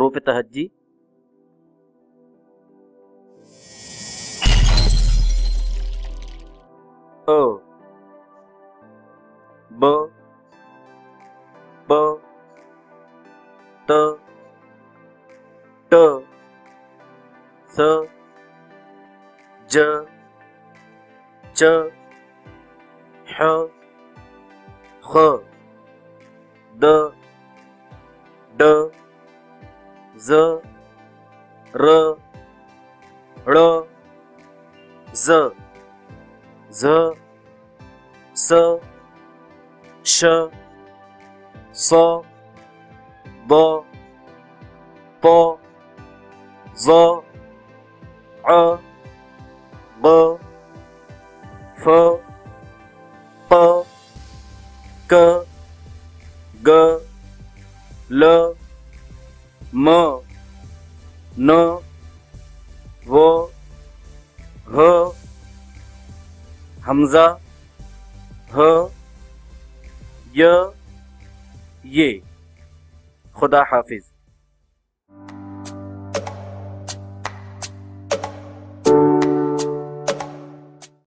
हरूफ तहज्जी। अ ब प त ट स ज च ह ख द ड ज र ळ ज झ स श स ब प ज़ अ ब फ प क ग ल म न व ह हमज़ा ह य ये। खुदा हाफिज।